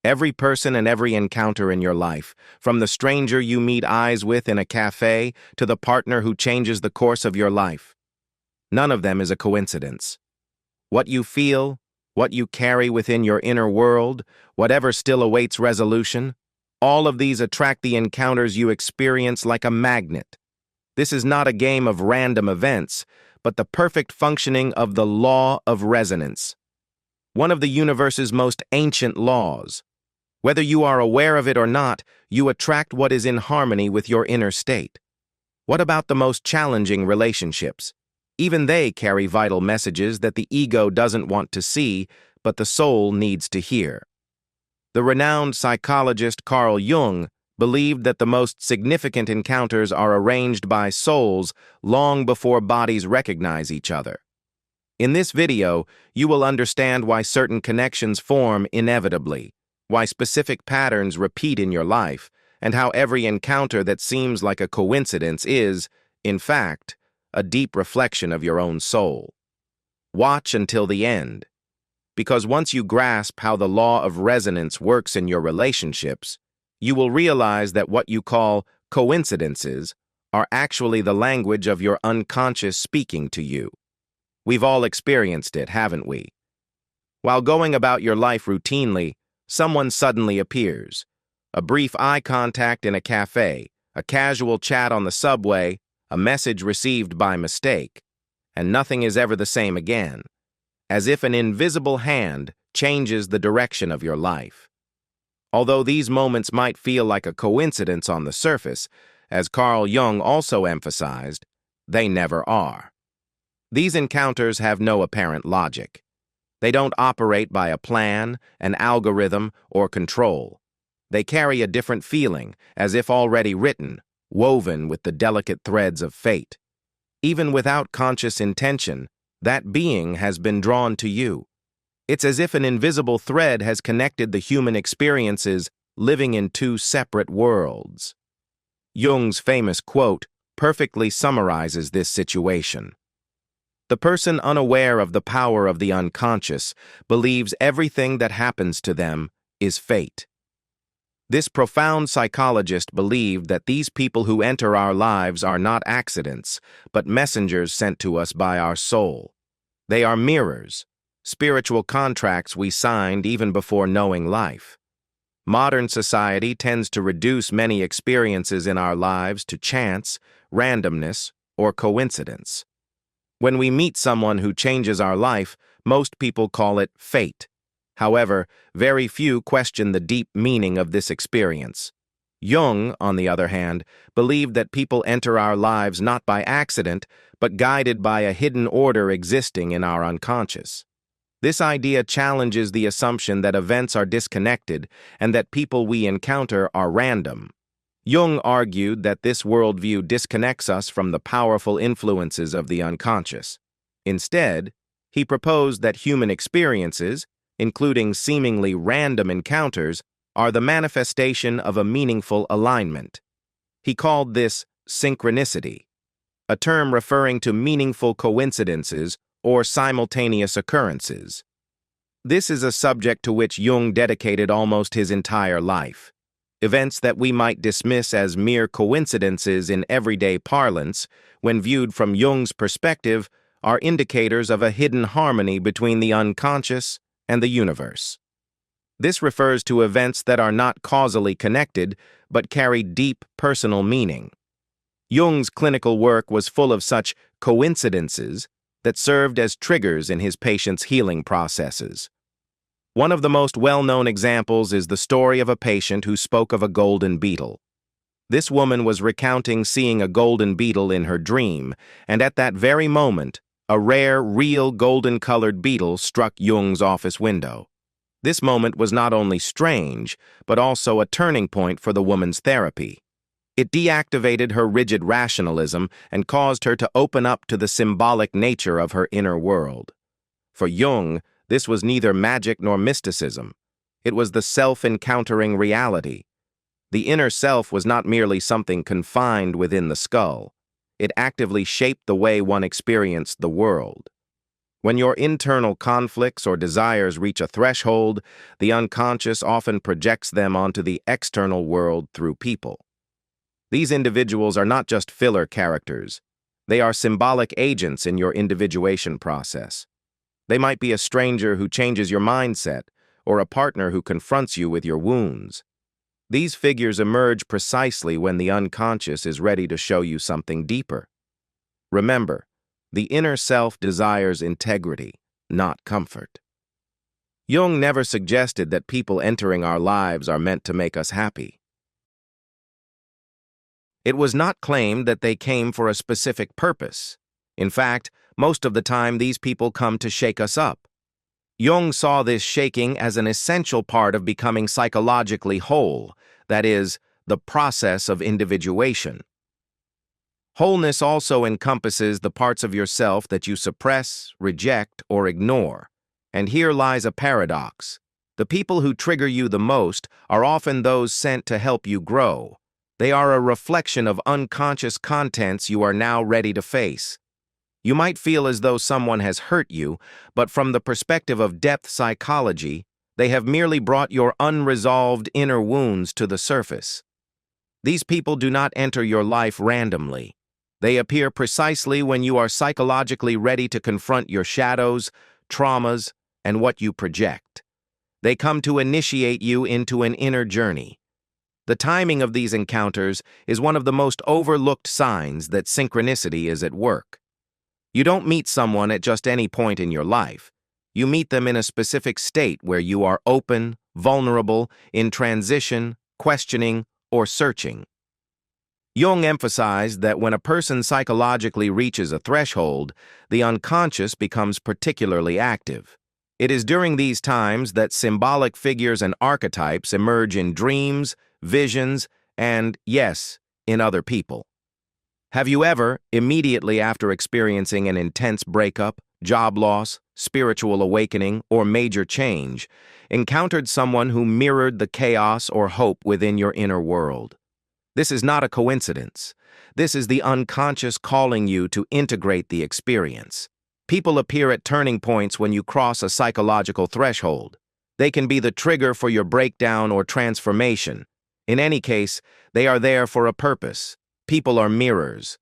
Every person and every encounter in your life, from the stranger you meet eyes with in a cafe to the partner who changes the course of your life, none of them is a coincidence. What you feel, what you carry within your inner world, whatever still awaits resolution, all of these attract the encounters you experience like a magnet. This is not a game of random events, but the perfect functioning of the Law of Resonance, one of the universe's most ancient laws. Whether you are aware of it or not, you attract what is in harmony with your inner state. What about the most challenging relationships? Even they carry vital messages that the ego doesn't want to see, but the soul needs to hear. The renowned psychologist Carl Jung believed that the most significant encounters are arranged by souls long before bodies recognize each other. In this video, you will understand why certain connections form inevitably, why specific patterns repeat in your life, and how every encounter that seems like a coincidence is, in fact, a deep reflection of your own soul. Watch until the end, because once you grasp how the law of resonance works in your relationships, you will realize that what you call coincidences are actually the language of your unconscious speaking to you. We've all experienced it, haven't we? While going about your life routinely, someone suddenly appears. A brief eye contact in a cafe, a casual chat on the subway, a message received by mistake, and nothing is ever the same again, as if an invisible hand changes the direction of your life. Although these moments might feel like a coincidence on the surface, as Carl Jung also emphasized, they never are. These encounters have no apparent logic. They don't operate by a plan, an algorithm, or control. They carry a different feeling, as if already written, woven with the delicate threads of fate. Even without conscious intention, that being has been drawn to you. It's as if an invisible thread has connected the human experiences living in two separate worlds. Jung's famous quote perfectly summarizes this situation. The person unaware of the power of the unconscious believes everything that happens to them is fate. This profound psychologist believed that these people who enter our lives are not accidents, but messengers sent to us by our soul. They are mirrors, spiritual contracts we signed even before knowing life. Modern society tends to reduce many experiences in our lives to chance, randomness, or coincidence. When we meet someone who changes our life, most people call it fate. However, very few question the deep meaning of this experience. Jung, on the other hand, believed that people enter our lives not by accident, but guided by a hidden order existing in our unconscious. This idea challenges the assumption that events are disconnected and that people we encounter are random. Jung argued that this worldview disconnects us from the powerful influences of the unconscious. Instead, he proposed that human experiences, including seemingly random encounters, are the manifestation of a meaningful alignment. He called this synchronicity, a term referring to meaningful coincidences or simultaneous occurrences. This is a subject to which Jung dedicated almost his entire life. Events that we might dismiss as mere coincidences in everyday parlance, when viewed from Jung's perspective, are indicators of a hidden harmony between the unconscious and the universe. This refers to events that are not causally connected, but carry deep personal meaning. Jung's clinical work was full of such coincidences that served as triggers in his patients' healing processes. One of the most well-known examples is the story of a patient who spoke of a golden beetle. This woman was recounting seeing a golden beetle in her dream, and at that very moment, a rare, real golden-colored beetle struck Jung's office window. This moment was not only strange, but also a turning point for the woman's therapy. It deactivated her rigid rationalism and caused her to open up to the symbolic nature of her inner world. For Jung, this was neither magic nor mysticism. It was the self-encountering reality. The inner self was not merely something confined within the skull. It actively shaped the way one experienced the world. When your internal conflicts or desires reach a threshold, the unconscious often projects them onto the external world through people. These individuals are not just filler characters. They are symbolic agents in your individuation process. They might be a stranger who changes your mindset, or a partner who confronts you with your wounds. These figures emerge precisely when the unconscious is ready to show you something deeper. Remember, the inner self desires integrity, not comfort. Jung never suggested that people entering our lives are meant to make us happy. It was not claimed that they came for a specific purpose. In fact, most of the time these people come to shake us up. Jung saw this shaking as an essential part of becoming psychologically whole, that is, the process of individuation. Wholeness also encompasses the parts of yourself that you suppress, reject, or ignore. And here lies a paradox. The people who trigger you the most are often those sent to help you grow. They are a reflection of unconscious contents you are now ready to face. You might feel as though someone has hurt you, but from the perspective of depth psychology, they have merely brought your unresolved inner wounds to the surface. These people do not enter your life randomly. They appear precisely when you are psychologically ready to confront your shadows, traumas, and what you project. They come to initiate you into an inner journey. The timing of these encounters is one of the most overlooked signs that synchronicity is at work. You don't meet someone at just any point in your life. You meet them in a specific state where you are open, vulnerable, in transition, questioning, or searching. Jung emphasized that when a person psychologically reaches a threshold, the unconscious becomes particularly active. It is during these times that symbolic figures and archetypes emerge in dreams, visions, and, yes, in other people. Have you ever, immediately after experiencing an intense breakup, job loss, spiritual awakening, or major change, encountered someone who mirrored the chaos or hope within your inner world? This is not a coincidence. This is the unconscious calling you to integrate the experience. People appear at turning points when you cross a psychological threshold. They can be the trigger for your breakdown or transformation. In any case, they are there for a purpose. People are mirrors.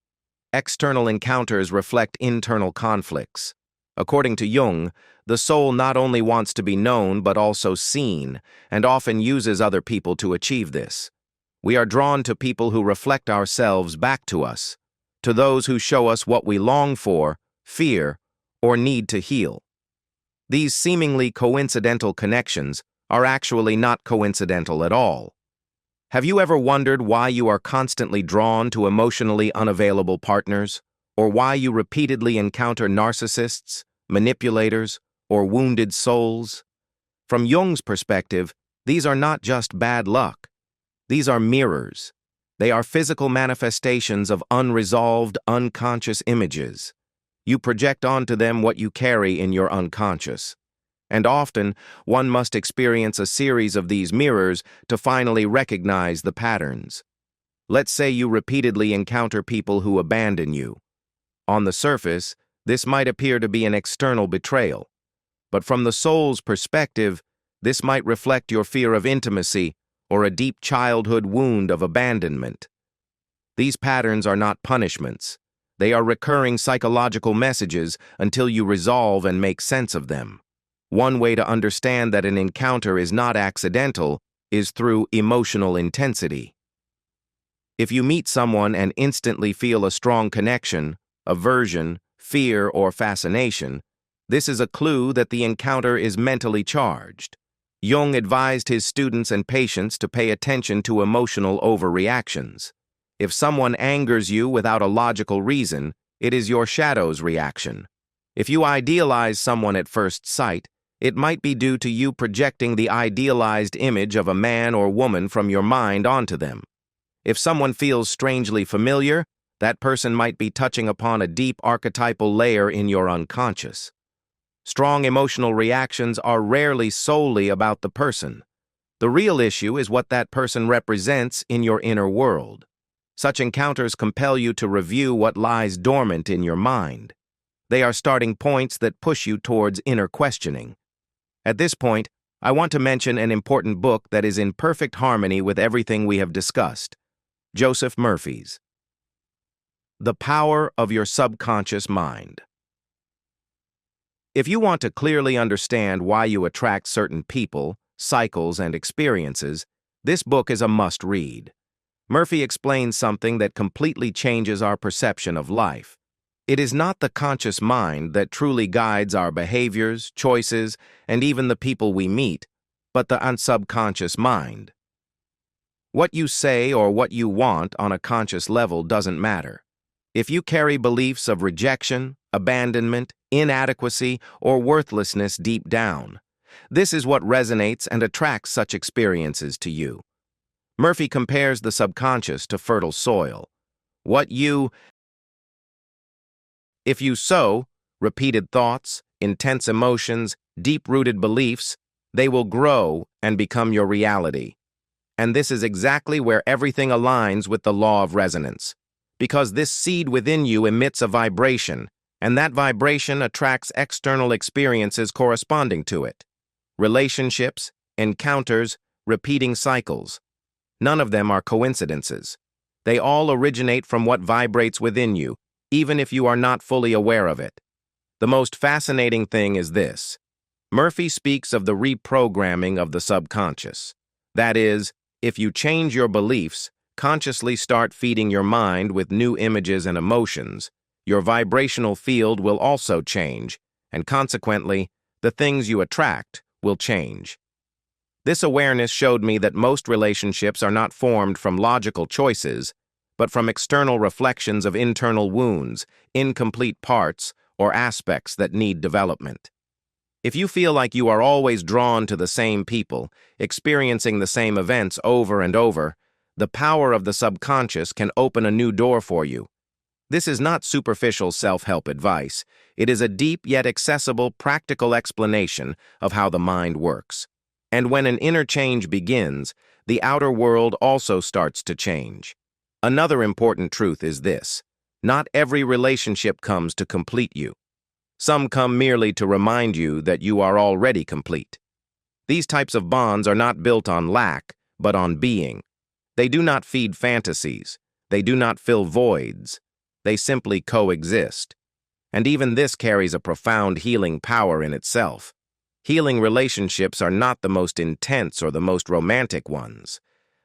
External encounters reflect internal conflicts. According to Jung, the soul not only wants to be known but also seen, and often uses other people to achieve this. We are drawn to people who reflect ourselves back to us, to those who show us what we long for, fear, or need to heal. These seemingly coincidental connections are actually not coincidental at all. Have you ever wondered why you are constantly drawn to emotionally unavailable partners, or why you repeatedly encounter narcissists, manipulators, or wounded souls? From Jung's perspective, these are not just bad luck. These are mirrors. They are physical manifestations of unresolved, unconscious images. You project onto them what you carry in your unconscious. And often, one must experience a series of these mirrors to finally recognize the patterns. Let's say you repeatedly encounter people who abandon you. On the surface, this might appear to be an external betrayal. But from the soul's perspective, this might reflect your fear of intimacy or a deep childhood wound of abandonment. These patterns are not punishments. They are recurring psychological messages until you resolve and make sense of them. One way to understand that an encounter is not accidental is through emotional intensity. If you meet someone and instantly feel a strong connection, aversion, fear, or fascination, this is a clue that the encounter is mentally charged. Jung advised his students and patients to pay attention to emotional overreactions. If someone angers you without a logical reason, it is your shadow's reaction. If you idealize someone at first sight, it might be due to you projecting the idealized image of a man or woman from your mind onto them. If someone feels strangely familiar, that person might be touching upon a deep archetypal layer in your unconscious. Strong emotional reactions are rarely solely about the person. The real issue is what that person represents in your inner world. Such encounters compel you to review what lies dormant in your mind. They are starting points that push you towards inner questioning. At this point, I want to mention an important book that is in perfect harmony with everything we have discussed. Joseph Murphy's The Power of Your Subconscious Mind. If you want to clearly understand why you attract certain people, cycles, and experiences, this book is a must-read. Murphy explains something that completely changes our perception of life. It is not the conscious mind that truly guides our behaviors, choices, and even the people we meet, but the unsubconscious mind. What you say or what you want on a conscious level doesn't matter. If you carry beliefs of rejection, abandonment, inadequacy, or worthlessness deep down, this is what resonates and attracts such experiences to you. Murphy compares the subconscious to fertile soil. If you sow repeated thoughts, intense emotions, deep-rooted beliefs, they will grow and become your reality. And this is exactly where everything aligns with the law of resonance. Because this seed within you emits a vibration, and that vibration attracts external experiences corresponding to it. Relationships, encounters, repeating cycles. None of them are coincidences. They all originate from what vibrates within you, even if you are not fully aware of it. The most fascinating thing is this. Murphy speaks of the reprogramming of the subconscious. That is, if you change your beliefs, consciously start feeding your mind with new images and emotions, your vibrational field will also change, and consequently, the things you attract will change. This awareness showed me that most relationships are not formed from logical choices, but from external reflections of internal wounds, incomplete parts, or aspects that need development. If you feel like you are always drawn to the same people, experiencing the same events over and over, the power of the subconscious can open a new door for you. This is not superficial self-help advice. It is a deep yet accessible practical explanation of how the mind works. And when an inner change begins, the outer world also starts to change. Another important truth is this. Not every relationship comes to complete you. Some come merely to remind you that you are already complete. These types of bonds are not built on lack, but on being. They do not feed fantasies. They do not fill voids. They simply coexist. And even this carries a profound healing power in itself. Healing relationships are not the most intense or the most romantic ones.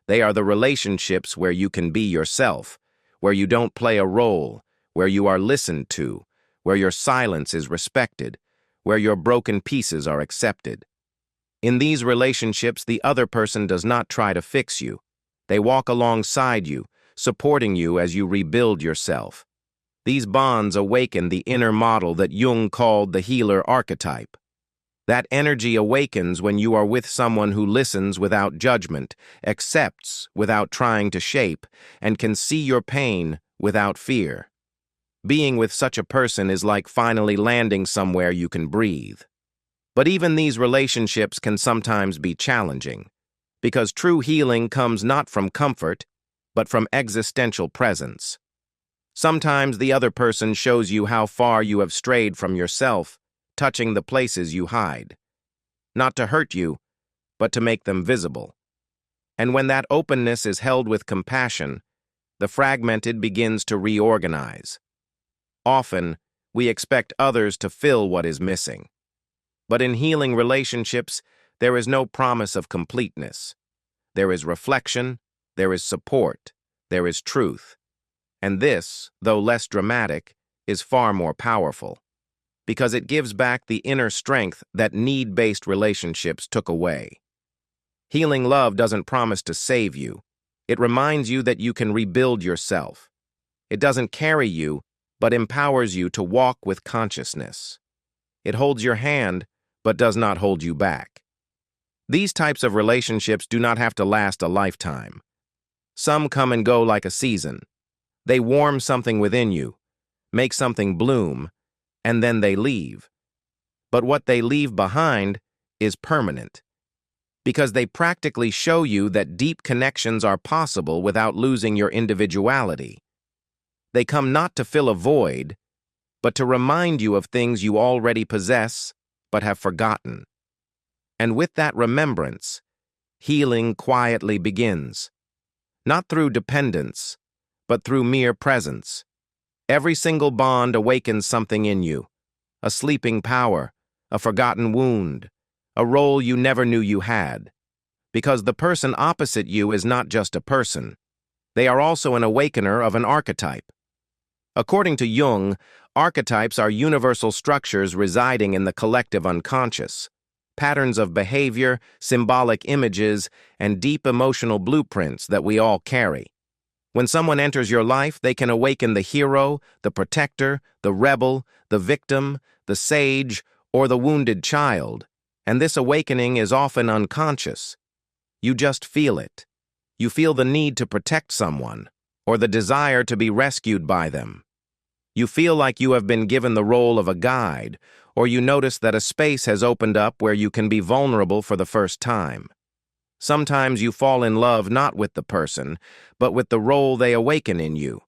They are the relationships where you can be yourself, where you don't play a role, where you are listened to, where your silence is respected, where your broken pieces are accepted. In these relationships, the other person does not try to fix you. They walk alongside you, supporting you as you rebuild yourself. These bonds awaken the inner model that Jung called the healer archetype. That energy awakens when you are with someone who listens without judgment, accepts without trying to shape, and can see your pain without fear. Being with such a person is like finally landing somewhere you can breathe. But even these relationships can sometimes be challenging, because true healing comes not from comfort, but from existential presence. Sometimes the other person shows you how far you have strayed from yourself, touching the places you hide. Not to hurt you, but to make them visible. And when that openness is held with compassion, the fragmented begins to reorganize. Often, we expect others to fill what is missing. But in healing relationships, there is no promise of completeness. There is reflection, there is support, there is truth. And this, though less dramatic, is far more powerful, because it gives back the inner strength that need-based relationships took away. Healing love doesn't promise to save you. It reminds you that you can rebuild yourself. It doesn't carry you, but empowers you to walk with consciousness. It holds your hand, but does not hold you back. These types of relationships do not have to last a lifetime. Some come and go like a season. They warm something within you, make something bloom, and then they leave. But what they leave behind is permanent, because they practically show you that deep connections are possible without losing your individuality. They come not to fill a void, but to remind you of things you already possess but have forgotten. And with that remembrance, healing quietly begins, not through dependence, but through mere presence. Every single bond awakens something in you, a sleeping power, a forgotten wound, a role you never knew you had. Because the person opposite you is not just a person. They are also an awakener of an archetype. According to Jung, archetypes are universal structures residing in the collective unconscious, patterns of behavior, symbolic images, and deep emotional blueprints that we all carry. When someone enters your life, they can awaken the hero, the protector, the rebel, the victim, the sage, or the wounded child, and this awakening is often unconscious. You just feel it. You feel the need to protect someone, or the desire to be rescued by them. You feel like you have been given the role of a guide, or you notice that a space has opened up where you can be vulnerable for the first time. Sometimes you fall in love not with the person, but with the role they awaken in you.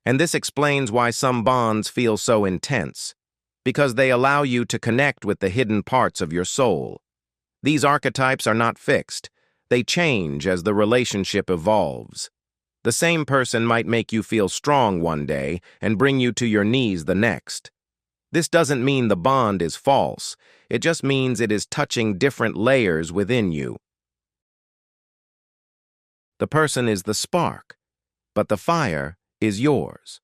And this explains why some bonds feel so intense, because they allow you to connect with the hidden parts of your soul. These archetypes are not fixed. They change as the relationship evolves. The same person might make you feel strong one day and bring you to your knees the next. This doesn't mean the bond is false. It just means it is touching different layers within you. The person is the spark, but the fire is yours.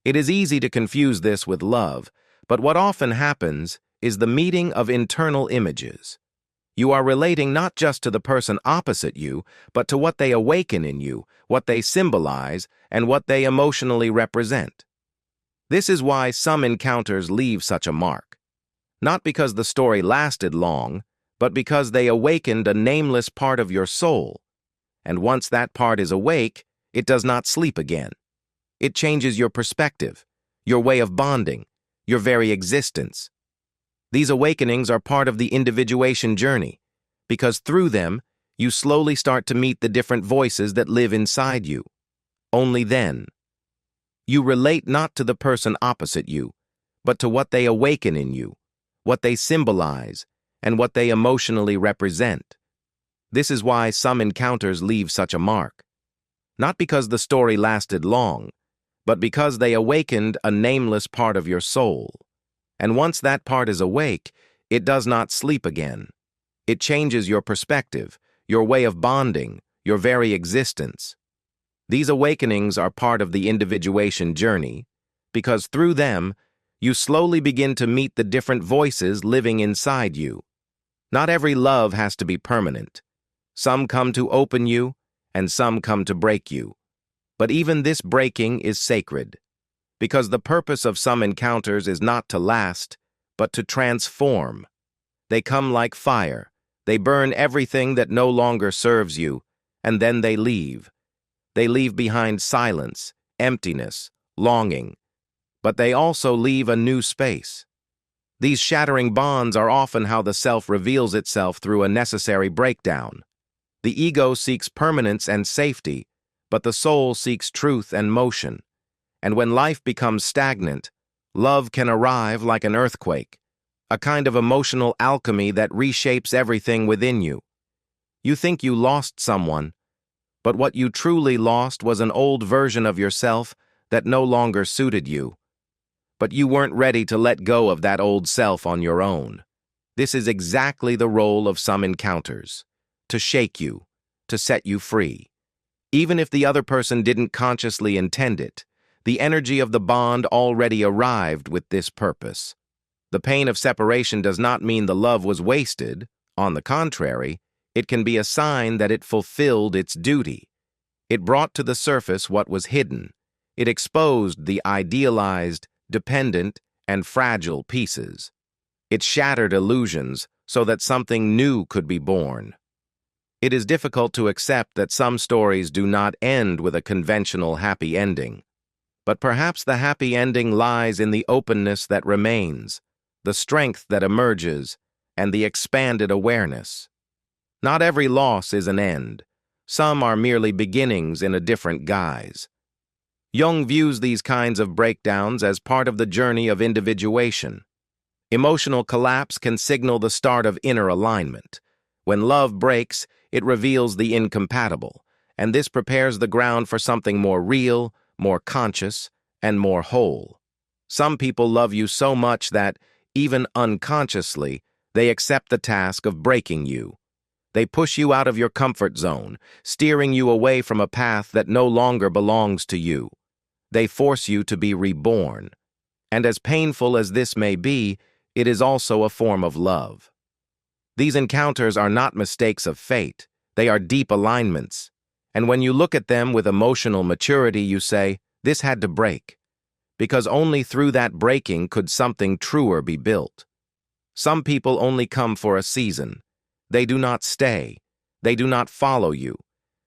It is easy to confuse this with love, but what often happens is the meeting of internal images. You are relating not just to the person opposite you, but to what they awaken in you, what they symbolize, and what they emotionally represent. This is why some encounters leave such a mark. Not because the story lasted long, but because they awakened a nameless part of your soul. And once that part is awake, it does not sleep again. It changes your perspective, your way of bonding, your very existence. These awakenings are part of the individuation journey, because through them, you slowly start to meet the different voices that live inside you. Only then. You relate not to the person opposite you, but to what they awaken in you, what they symbolize, and what they emotionally represent. This is why some encounters leave such a mark. Not because the story lasted long, but because they awakened a nameless part of your soul. And once that part is awake, it does not sleep again. It changes your perspective, your way of bonding, your very existence. These awakenings are part of the individuation journey, because through them, you slowly begin to meet the different voices living inside you. Not every love has to be permanent. Some come to open you, and some come to break you. But even this breaking is sacred, because the purpose of some encounters is not to last, but to transform. They come like fire. They burn everything that no longer serves you, and then they leave. They leave behind silence, emptiness, longing. But they also leave a new space. These shattering bonds are often how the self reveals itself through a necessary breakdown. The ego seeks permanence and safety, but the soul seeks truth and motion. And when life becomes stagnant, love can arrive like an earthquake, a kind of emotional alchemy that reshapes everything within you. You think you lost someone, but what you truly lost was an old version of yourself that no longer suited you. But you weren't ready to let go of that old self on your own. This is exactly the role of some encounters, to shake you, to set you free. Even if the other person didn't consciously intend it, the energy of the bond already arrived with this purpose. The pain of separation does not mean the love was wasted. On the contrary, it can be a sign that it fulfilled its duty. It brought to the surface what was hidden. It exposed the idealized, dependent, and fragile pieces. It shattered illusions so that something new could be born. It is difficult to accept that some stories do not end with a conventional happy ending. But perhaps the happy ending lies in the openness that remains, the strength that emerges, and the expanded awareness. Not every loss is an end. Some are merely beginnings in a different guise. Jung views these kinds of breakdowns as part of the journey of individuation. Emotional collapse can signal the start of inner alignment. When love breaks, it reveals the incompatible, and this prepares the ground for something more real, more conscious, and more whole. Some people love you so much that, even unconsciously, they accept the task of breaking you. They push you out of your comfort zone, steering you away from a path that no longer belongs to you. They force you to be reborn. And as painful as this may be, it is also a form of love. These encounters are not mistakes of fate, they are deep alignments. And when you look at them with emotional maturity, you say, this had to break. Because only through that breaking could something truer be built. Some people only come for a season. They do not stay. They do not follow you.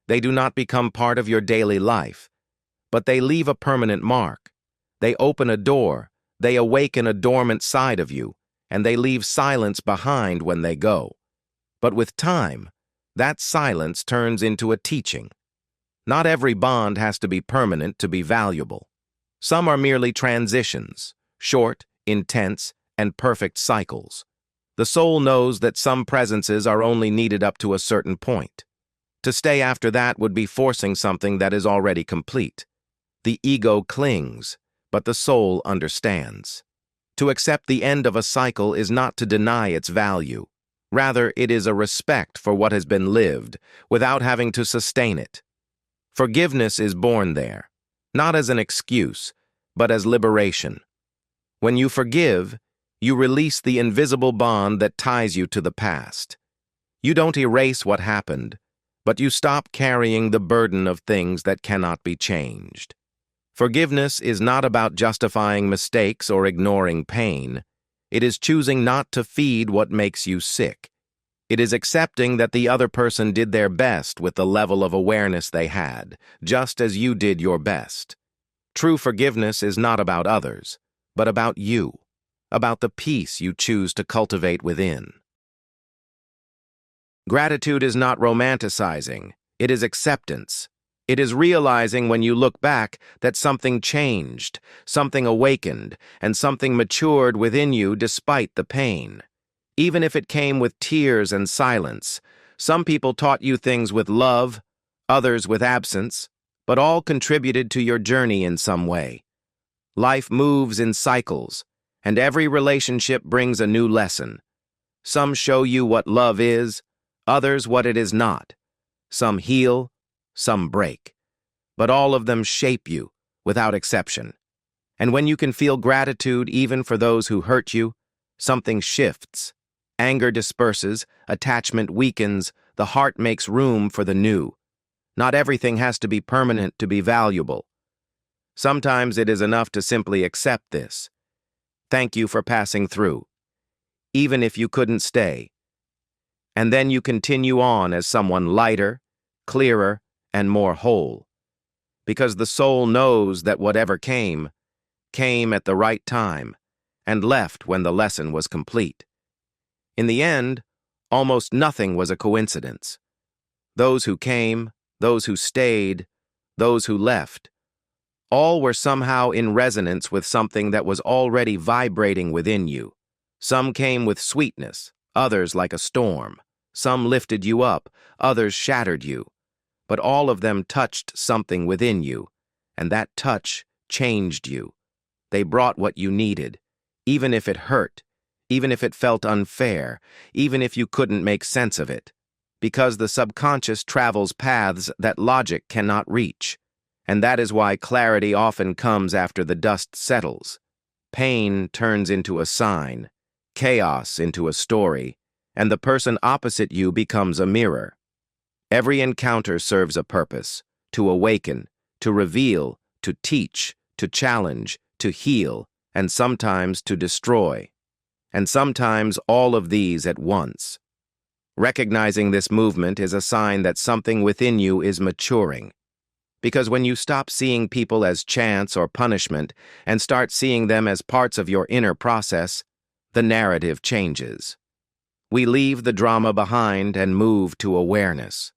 They do not become part of your daily life. But they leave a permanent mark. They open a door. They awaken a dormant side of you, and they leave silence behind when they go. But with time, that silence turns into a teaching. Not every bond has to be permanent to be valuable. Some are merely transitions, short, intense, and perfect cycles. The soul knows that some presences are only needed up to a certain point. To stay after that would be forcing something that is already complete. The ego clings, but the soul understands. To accept the end of a cycle is not to deny its value. Rather, it is a respect for what has been lived, without having to sustain it. Forgiveness is born there, not as an excuse, but as liberation. When you forgive, you release the invisible bond that ties you to the past. You don't erase what happened, but you stop carrying the burden of things that cannot be changed. Forgiveness is not about justifying mistakes or ignoring pain. It is choosing not to feed what makes you sick. It is accepting that the other person did their best with the level of awareness they had, just as you did your best. True forgiveness is not about others, but about you, about the peace you choose to cultivate within. Gratitude is not romanticizing, it is acceptance. It is realizing when you look back that something changed, something awakened, and something matured within you despite the pain. Even if it came with tears and silence, some people taught you things with love, others with absence, but all contributed to your journey in some way. Life moves in cycles, and every relationship brings a new lesson. Some show you what love is, others what it is not. Some heal, some break. But all of them shape you, without exception. And when you can feel gratitude even for those who hurt you, something shifts. Anger disperses, attachment weakens, the heart makes room for the new. Not everything has to be permanent to be valuable. Sometimes it is enough to simply accept this. Thank you for passing through, even if you couldn't stay. And then you continue on as someone lighter, clearer, and more whole. Because the soul knows that whatever came at the right time, and left when the lesson was complete. In the end, almost nothing was a coincidence. Those who came, those who stayed, those who left, all were somehow in resonance with something that was already vibrating within you. Some came with sweetness, others like a storm. Some lifted you up, others shattered you. But all of them touched something within you, and that touch changed you. They brought what you needed, even if it hurt, even if it felt unfair, even if you couldn't make sense of it. Because the subconscious travels paths that logic cannot reach. And that is why clarity often comes after the dust settles. Pain turns into a sign, chaos into a story, and the person opposite you becomes a mirror. Every encounter serves a purpose: to awaken, to reveal, to teach, to challenge, to heal, and sometimes to destroy. And sometimes all of these at once. Recognizing this movement is a sign that something within you is maturing. Because when you stop seeing people as chance or punishment and start seeing them as parts of your inner process, the narrative changes. We leave the drama behind and move to awareness.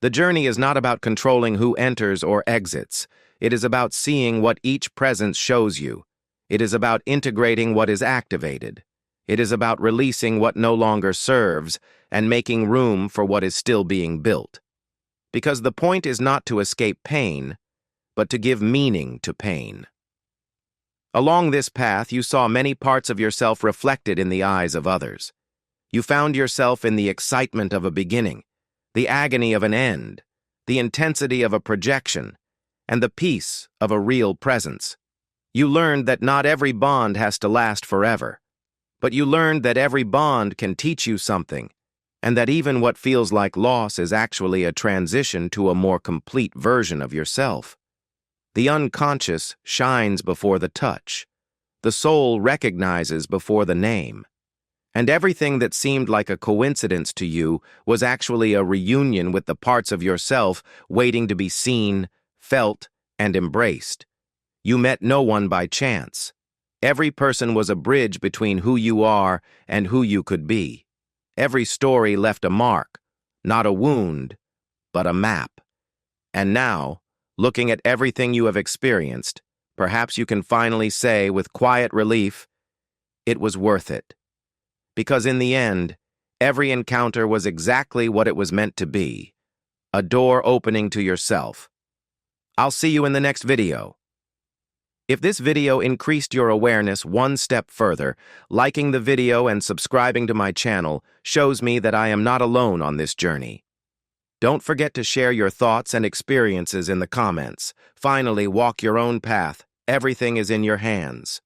The journey is not about controlling who enters or exits. It is about seeing what each presence shows you. It is about integrating what is activated. It is about releasing what no longer serves and making room for what is still being built. Because the point is not to escape pain, but to give meaning to pain. Along this path, you saw many parts of yourself reflected in the eyes of others. You found yourself in the excitement of a beginning, the agony of an end, the intensity of a projection, and the peace of a real presence. You learned that not every bond has to last forever, but you learned that every bond can teach you something, and that even what feels like loss is actually a transition to a more complete version of yourself. The unconscious shines before the touch. The soul recognizes before the name. And everything that seemed like a coincidence to you was actually a reunion with the parts of yourself waiting to be seen, felt, and embraced. You met no one by chance. Every person was a bridge between who you are and who you could be. Every story left a mark, not a wound, but a map. And now, looking at everything you have experienced, perhaps you can finally say with quiet relief, it was worth it. Because in the end, every encounter was exactly what it was meant to be, a door opening to yourself. I'll see you in the next video. If this video increased your awareness one step further, liking the video and subscribing to my channel shows me that I am not alone on this journey. Don't forget to share your thoughts and experiences in the comments. Finally, walk your own path. Everything is in your hands.